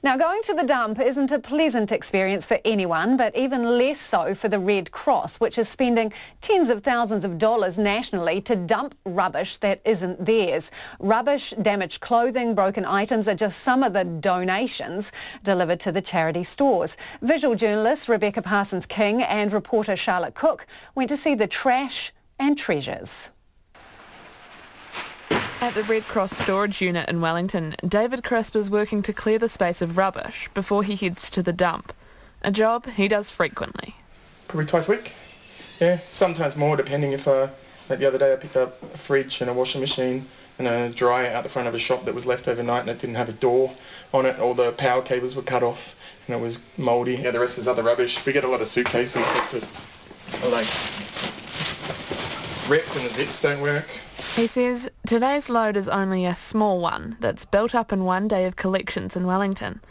Now, going to the dump isn't a pleasant experience for anyone, but even less so for the Red Cross, which is spending tens of thousands of dollars nationally to dump rubbish that isn't theirs. Rubbish, damaged clothing, broken items are just some of the donations delivered to the charity stores. Visual journalist Rebecca Parsons-King and reporter Charlotte Cook went to see the trash and treasures. At the Red Cross storage unit in Wellington, David Crisp is working to clear the space of rubbish before he heads to the dump, a job he does frequently. Probably twice a week, yeah, sometimes more depending if, like the other day I picked up a fridge and a washing machine and a dryer out the front of a shop that was left overnight and it didn't have a door on it, all the power cables were cut off and it was mouldy. Yeah, the rest is other rubbish. We get a lot of suitcases that just are like ripped and the zips don't work. He says today's load is only a small one that's built up in one day of collections in Wellington.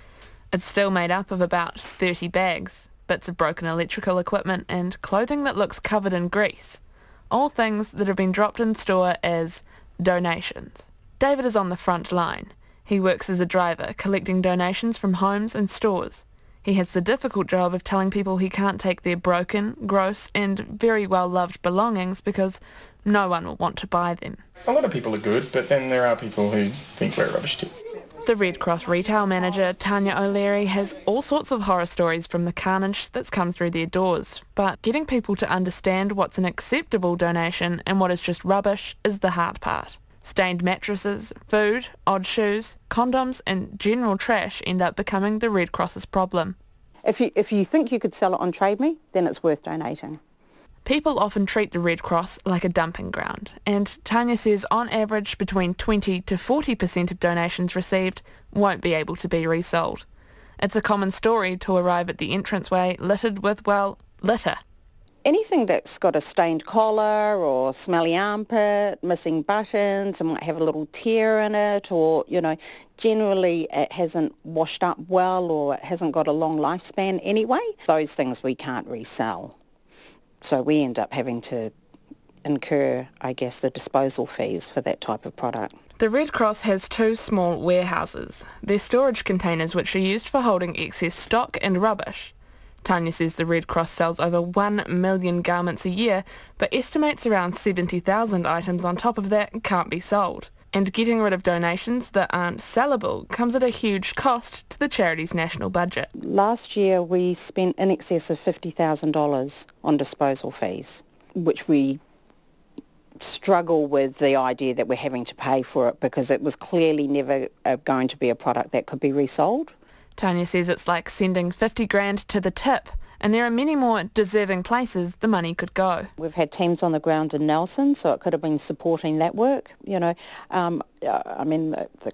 It's still made up of about 30 bags, bits of broken electrical equipment and clothing that looks covered in grease. All things that have been dropped in store as donations. David is on the front line. He works as a driver, collecting donations from homes and stores. He has the difficult job of telling people he can't take their broken, gross and very well-loved belongings because no one will want to buy them. A lot of people are good, but then there are people who think we're rubbish too. The Red Cross retail manager, Tanya O'Leary, has all sorts of horror stories from the carnage that's come through their doors. But getting people to understand what's an acceptable donation and what is just rubbish is the hard part. Stained mattresses, food, odd shoes, condoms and general trash end up becoming the Red Cross's problem. If you think you could sell it on Trade Me, then it's worth donating. People often treat the Red Cross like a dumping ground, and Tanya says on average between 20 to 40% of donations received won't be able to be resold. It's a common story to arrive at the entranceway littered with, well, litter. Anything that's got a stained collar or smelly armpit, missing buttons, and might have a little tear in it, or, generally it hasn't washed up well or it hasn't got a long lifespan anyway, those things we can't resell. So we end up having to incur, the disposal fees for that type of product. The Red Cross has 2 small warehouses. They're storage containers which are used for holding excess stock and rubbish. Tanya says the Red Cross sells over 1 million garments a year, but estimates around 70,000 items on top of that can't be sold. And getting rid of donations that aren't sellable comes at a huge cost to the charity's national budget. Last year we spent in excess of $50,000 on disposal fees, which we struggle with the idea that we're having to pay for it because it was clearly never going to be a product that could be resold. Tanya says it's like sending 50 grand to the tip, and there are many more deserving places the money could go. We've had teams on the ground in Nelson, so it could have been supporting that work. The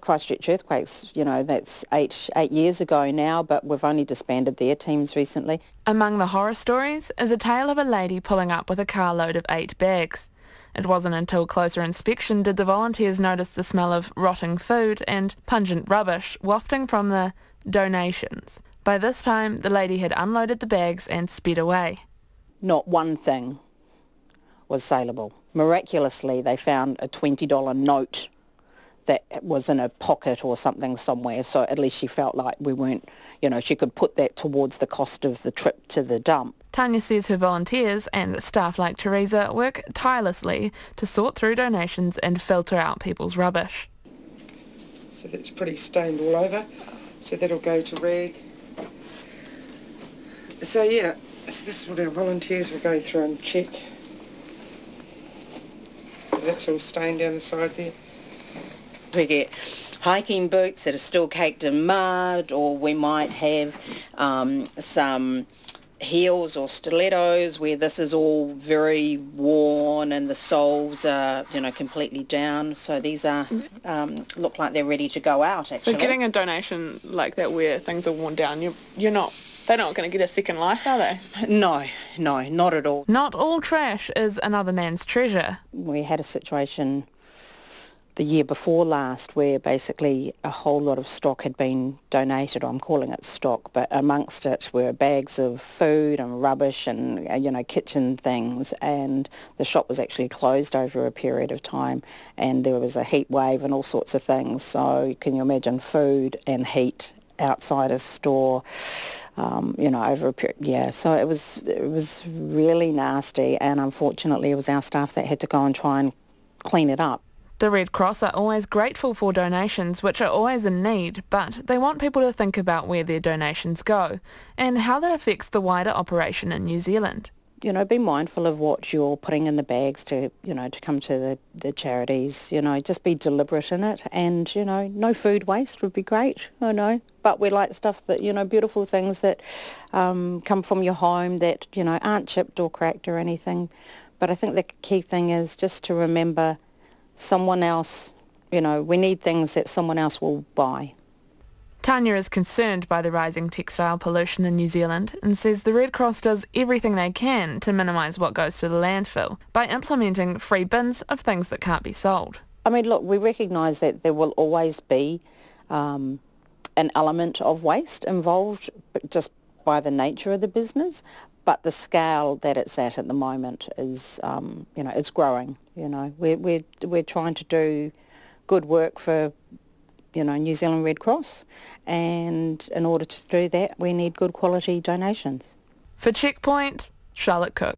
Christchurch earthquakes, that's eight years ago now, but we've only disbanded their teams recently. Among the horror stories is a tale of a lady pulling up with a carload of 8 bags. It wasn't until closer inspection did the volunteers notice the smell of rotting food and pungent rubbish wafting from the donations. By this time, the lady had unloaded the bags and sped away. Not one thing was saleable. Miraculously, they found a $20 note that was in a pocket or something somewhere, so at least she felt like we weren't, she could put that towards the cost of the trip to the dump. Tanya says her volunteers and staff like Teresa work tirelessly to sort through donations and filter out people's rubbish. So that's pretty stained all over, so that'll go to rag. So so this is what our volunteers will go through and check. That's all stained down the side there. We get hiking boots that are still caked in mud, or we might have some heels or stilettos where this is all very worn and the soles are, completely down. So these are look like they're ready to go out, actually. So getting a donation like that where things are worn down, they're not going to get a second life, are they? No, not at all. Not all trash is another man's treasure. We had a situation the year before last where basically a whole lot of stock had been donated. I'm calling it stock, but amongst it were bags of food and rubbish and kitchen things, and the shop was actually closed over a period of time, and there was a heat wave and all sorts of things. So can you imagine food and heat outside a store, over a period. Yeah, so it was really nasty, and unfortunately it was our staff that had to go and try and clean it up. The Red Cross are always grateful for donations, which are always in need, but they want people to think about where their donations go and how that affects the wider operation in New Zealand. Be mindful of what you're putting in the bags to come to the charities. Just be deliberate in it, and, no food waste would be great, But we like stuff that, beautiful things that come from your home that, aren't chipped or cracked or anything. But I think the key thing is just to remember someone else, we need things that someone else will buy. Tanya is concerned by the rising textile pollution in New Zealand and says the Red Cross does everything they can to minimise what goes to the landfill by implementing free bins of things that can't be sold. I mean, look, we recognise that there will always be an element of waste involved just by the nature of the business, but the scale that it's at the moment is, it's growing. We're trying to do good work for New Zealand Red Cross, and in order to do that we need good quality donations. For Checkpoint, Charlotte Cook.